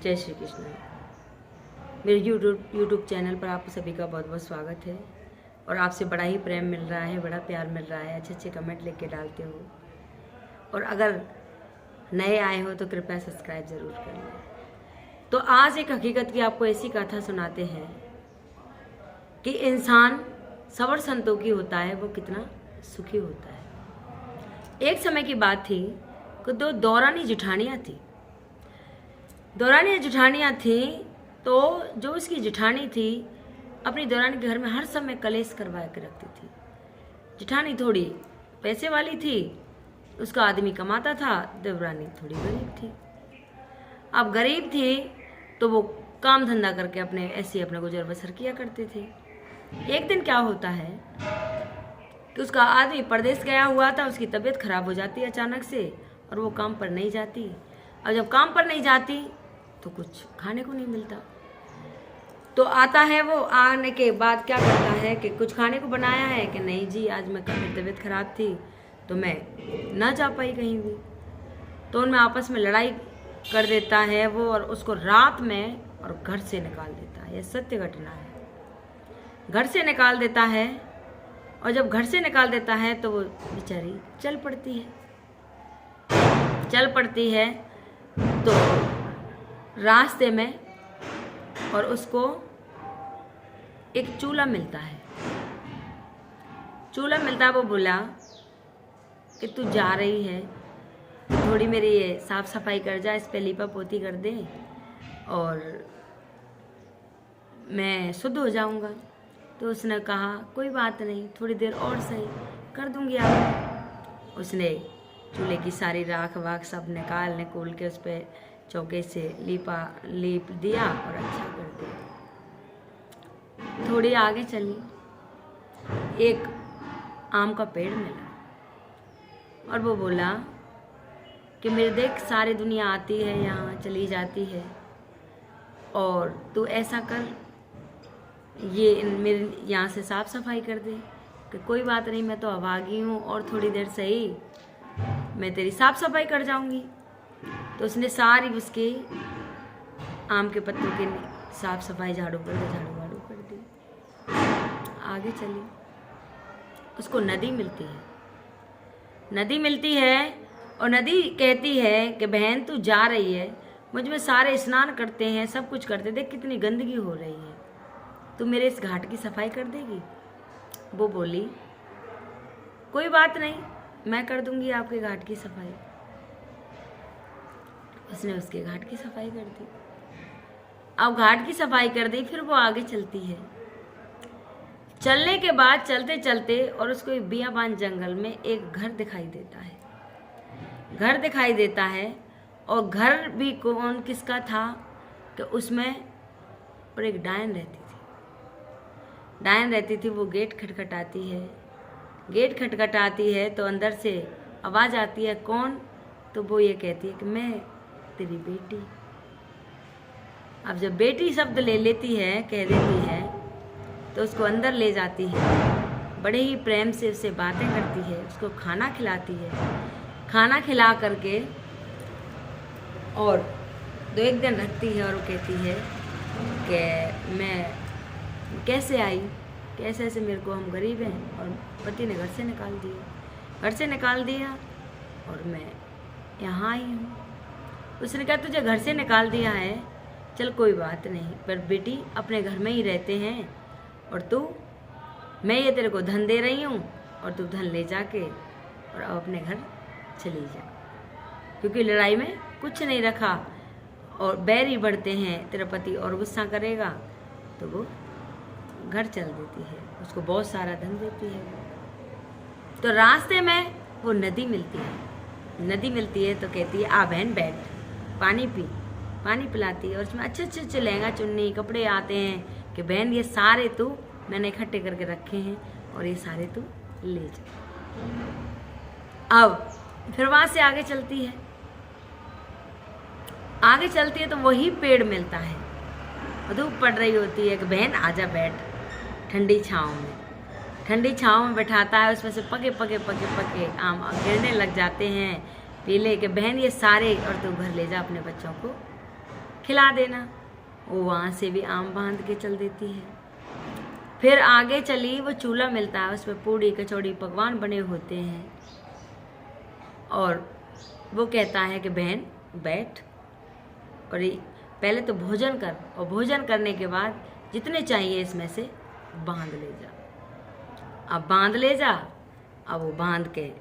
जय श्री कृष्ण। मेरे YouTube channel पर आप सभी का बहुत बहुत स्वागत है और आपसे बड़ा ही प्रेम मिल रहा है, बड़ा प्यार मिल रहा है, अच्छे अच्छे कमेंट लेके डालते हो। और अगर नए आए हो तो कृपया सब्सक्राइब ज़रूर कर लें। तो आज एक हकीकत की आपको ऐसी कथा सुनाते हैं कि इंसान सबर संतोषी होता है, वो कितना सुखी होता है। एक समय की बात थी कि दो दौरानी जेठानियाँ थी। दौरानी जेठानियाँ थी तो जो उसकी जेठानी थी अपनी दौरानी के घर में हर समय कलेश करवा के रखती थी। जेठानी थोड़ी पैसे वाली थी, उसका आदमी कमाता था, देवरानी थोड़ी गरीब थी। अब गरीब थी तो वो काम धंधा करके अपना गुजर बसर किया करते थे। एक दिन क्या होता है कि उसका आदमी परदेश गया हुआ था, उसकी तबीयत खराब हो जाती है अचानक से और वो काम पर नहीं जाती। और जब काम पर नहीं जाती तो कुछ खाने को नहीं मिलता। तो आता है वो, आने के बाद क्या करता है कि कुछ खाने को बनाया है कि नहीं जी, आज मेरी तबीयत खराब थी तो मैं ना जा पाई कहीं भी। तो उनमें आपस में लड़ाई कर देता है वो और उसको रात में और घर से निकाल देता है। यह सत्य घटना है। घर से निकाल देता है और जब घर से निकाल देता है तो वो बेचारी चल पड़ती है तो रास्ते में और उसको एक चूल्हा मिलता है। वो बोला कि तू जा रही है तो थोड़ी मेरी ये साफ सफाई कर जा, इस पे लीपा पोती कर दे और मैं शुद्ध हो जाऊंगा। तो उसने कहा कोई बात नहीं, थोड़ी देर और सही, कर दूंगी आप। उसने चूल्हे की सारी राख वाख सब निकाल के उस पर चौके से लीप दिया और अच्छा कर दिया। थोड़ी आगे चली, एक आम का पेड़ मिला और वो बोला कि मेरे देख सारी दुनिया आती है यहाँ, चली जाती है, और तू ऐसा कर, ये मेरे यहाँ से साफ सफाई कर दे। कि कोई बात नहीं, मैं तो अभागी हूँ और थोड़ी देर सही मैं तेरी साफ सफाई कर जाऊँगी। तो उसने सारी उसके आम के पत्तों की साफ सफाई झाड़ू कर दी। आगे चली, उसको नदी मिलती है और नदी कहती है कि बहन तू जा रही है, मुझ में सारे स्नान करते हैं, सब कुछ करते, देख कितनी गंदगी हो रही है, तू मेरे इस घाट की सफाई कर देगी। वो बोली कोई बात नहीं, मैं कर दूंगी आपके घाट की सफाई। उसने उसके घाट की सफाई कर दी। अब घाट की सफाई कर दी, फिर वो आगे चलती है। चलने के बाद चलते चलते और उसको एक बियाबान जंगल में एक घर दिखाई देता है। और घर भी कौन किसका था कि उसमें और एक डायन रहती थी। वो गेट खटखटाती है तो अंदर से आवाज़ आती है, कौन? तो वो ये कहती है कि मैं तेरी बेटी। अब जब बेटी शब्द ले लेती है, कह देती है, तो उसको अंदर ले जाती है, बड़े ही प्रेम से उससे बातें करती है, उसको खाना खिलाती है। खाना खिला करके और 2-1 दिन रखती है और वो कहती है कि मैं कैसे आई, कैसे ऐसे मेरे को, हम गरीब हैं और पति ने घर से निकाल दिया और मैं यहाँ आई हूँ। उसने कहा तुझे घर से निकाल दिया है, चल कोई बात नहीं, पर बेटी अपने घर में ही रहते हैं और मैं ये तेरे को धन दे रही हूँ और तू धन ले जाके और अब अपने घर चली जा, क्योंकि लड़ाई में कुछ नहीं रखा और बैर ही बढ़ते हैं, तेरा पति और गुस्सा करेगा। तो वो घर चल देती है, उसको बहुत सारा धन देती है। तो रास्ते में वो नदी मिलती है तो कहती है आ बहन बैठ, पानी पिलाती है और उसमें अच्छे लहंगा चुन्नी कपड़े आते हैं कि बहन ये सारे तू, मैंने इकट्ठे करके रखे हैं और ये सारे तू ले जा। अब फिर वहाँ से आगे चलती है तो वही पेड़ मिलता है, धूप पड़ रही होती है कि बहन आजा बैठ ठंडी छाँव में बैठाता है। उसमें से पके आम गिरने लग जाते हैं पीले के, बहन ये सारे और तू घर ले जा अपने बच्चों को खिला देना। वो वहाँ से भी आम बांध के चल देती है। फिर आगे चली, वो चूल्हा मिलता है, उसमें पूड़ी कचौड़ी पकवान बने होते हैं। और वो कहता है कि बहन बैठ और पहले तो भोजन कर, और भोजन करने के बाद जितने चाहिए इसमें से बांध ले जा। अब बांध ले जा। अब वो बांध के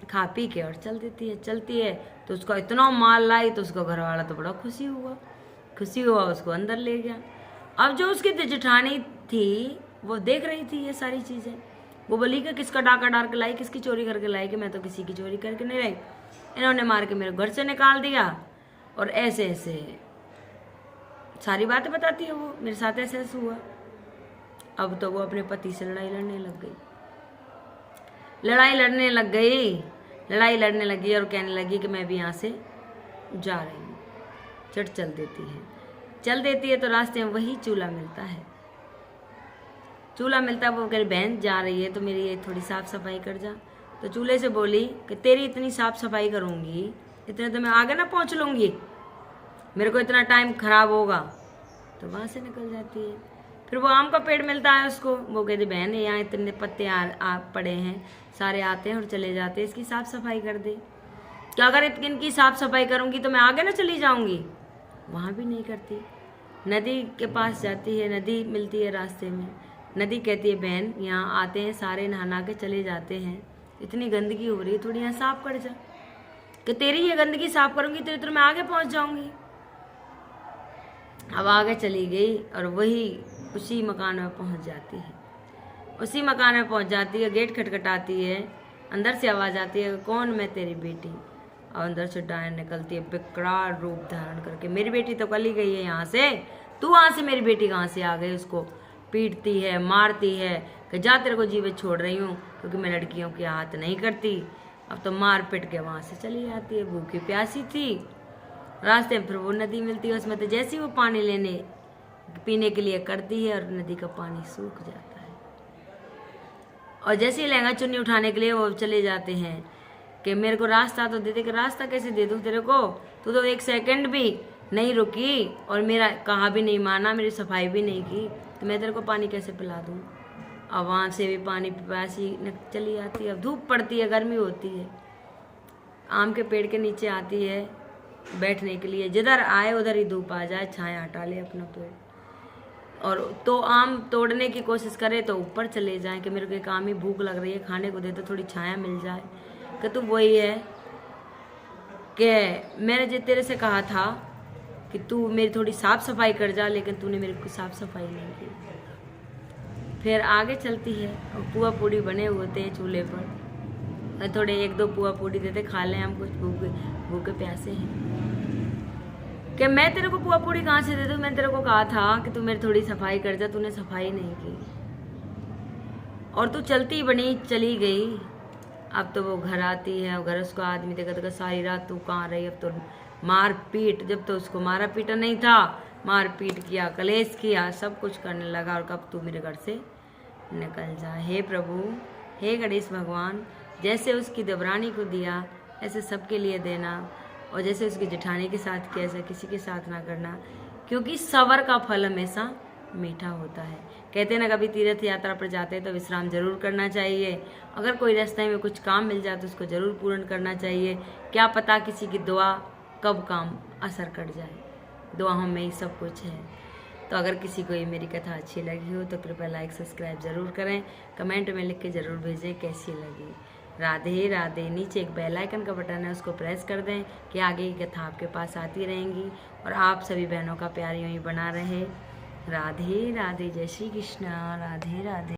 खा पी के और चल देती है। चलती है तो उसका इतना माल लाई तो उसका घर वाला तो बड़ा खुशी हुआ, उसको अंदर ले गया। अब जो उसकी जेठानी थी वो देख रही थी ये सारी चीज़ें। वो बोली कि किसका डाका डाल के लाई, किसकी चोरी करके लाई, कि मैं तो किसी की चोरी करके नहीं लाई, इन्होंने मार के मेरे घर से निकाल दिया। और ऐसे ऐसे सारी बातें बताती है वो, मेरे साथ ऐसे ऐसे हुआ। अब तो वो अपने पति से लड़ाई लड़ने लगी और कहने लगी कि मैं भी यहाँ से जा रही हूँ। चल देती है तो रास्ते में वही चूल्हा मिलता है। वो कह रही बहन जा रही है तो मेरी ये थोड़ी साफ सफाई कर जा। तो चूल्हे से बोली कि तेरी इतनी साफ सफाई करूँगी, इतने तो मैं आगे ना पहुँच लूँगी, मेरे को इतना टाइम खराब होगा। तो वहाँ से निकल जाती है। फिर वो आम का पेड़ मिलता है उसको। वो कहती बहन यहाँ इतने पत्ते आ पड़े हैं, सारे आते हैं और चले जाते हैं, इसकी साफ सफाई कर दे। क्या अगर इनकी साफ सफाई करूँगी तो मैं आगे ना चली जाऊँगी। वहाँ भी नहीं करती। नदी के पास जाती है, नदी मिलती है रास्ते में। नदी कहती है बहन यहाँ आते हैं सारे, नहा के चले जाते हैं, इतनी गंदगी हो रही है, थोड़ी यहाँ साफ कर जा। कि तेरी ये गंदगी साफ करूँगी तो मैं आगे पहुँच जाऊँगी। अब आगे चली गई और वही उसी मकान में पहुँच जाती है। गेट खटखटाती है, अंदर से आवाज़ आती है कौन? मैं तेरी बेटी। और अंदर से डायन निकलती है विकराल रूप धारण करके। मेरी बेटी तो कल ही गई है यहाँ से, तू वहाँ से मेरी बेटी कहाँ से आ गई? उसको पीटती है, मारती है कि जा तेरे को जीवित छोड़ रही हूँ, क्योंकि मैं लड़कियों के हाथ नहीं करती। अब तो मार पिट के वहाँ से चली जाती है। भूखी प्यासी थी। रास्ते में फिर वो नदी मिलती है, उसमें तो जैसे ही वो पानी पीने के लिए करती है और नदी का पानी सूख जाता है। और जैसे ही लहंगा चुन्नी उठाने के लिए वो चले जाते हैं कि मेरे को रास्ता तो दे दे। कि रास्ता कैसे दे दूँ तेरे को? तू तो एक सेकंड भी नहीं रुकी और मेरा कहा भी नहीं माना, मेरी सफाई भी नहीं की, तो मैं तेरे को पानी कैसे पिला दूँ? अब वहाँ से भी पानी प्यासी चली जाती है। अब धूप पड़ती है, गर्मी होती है। आम के पेड़ के नीचे आती है बैठने के लिए, जिधर आए उधर ही धूप आ जाए, छाया हटा ले अपना पेड़। और तो आम तोड़ने की कोशिश करे तो ऊपर चले जाए कि मेरे को एक आम ही भूख लग रही है, खाने को दे तो थोड़ी छाया मिल जाए। कि तू वही है कि मैंने तेरे से कहा था कि तू मेरी थोड़ी साफ सफाई कर जा, लेकिन तूने मेरे को साफ सफाई नहीं की। फिर आगे चलती है और पुआ पूड़ी बने हुए थे चूल्हे पर। थोड़े एक दो पुआ पूड़ी देते, खा लें, हम कुछ भूखे प्यासे हैं। कि मैं तेरे को पुआ पूड़ी कहाँ से दे दूँ? मैंने तेरे को कहा था कि तू मेरी थोड़ी सफाई कर जा, तूने सफाई नहीं की और तू चलती बनी चली गई। अब तो वो घर आती है और घर उसको आदमी देखा सारी रात तू कहाँ रही? अब तो मार पीट, जब तो उसको मारा पीटा नहीं था, मार पीट किया, कलेश किया, सब कुछ करने लगा। और कब तू मेरे घर से निकल जा। हे प्रभु, हे गणेश भगवान, जैसे उसकी देवरानी को दिया ऐसे सबके लिए देना, और जैसे उसकी जेठानी के साथ किया ऐसा किसी के साथ ना करना, क्योंकि सबर का फल हमेशा मीठा होता है। कहते हैं ना, कभी तीर्थ यात्रा पर जाते हैं तो विश्राम जरूर करना चाहिए। अगर कोई रास्ते में कुछ काम मिल जाए तो उसको जरूर पूर्ण करना चाहिए। क्या पता किसी की दुआ कब काम असर कर जाए। दुआओं में ही सब कुछ है। तो अगर किसी को ये मेरी कथा अच्छी लगी हो तो कृपया लाइक सब्सक्राइब ज़रूर करें। कमेंट में लिख के ज़रूर भेजें कैसी लगी। राधे राधे। नीचे एक बेल आइकन का बटन है, उसको प्रेस कर दें कि आगे की कथा आपके पास आती रहेंगी और आप सभी बहनों का प्यार यूँ ही बना रहे। राधे राधे। जय श्री कृष्ण। राधे राधे।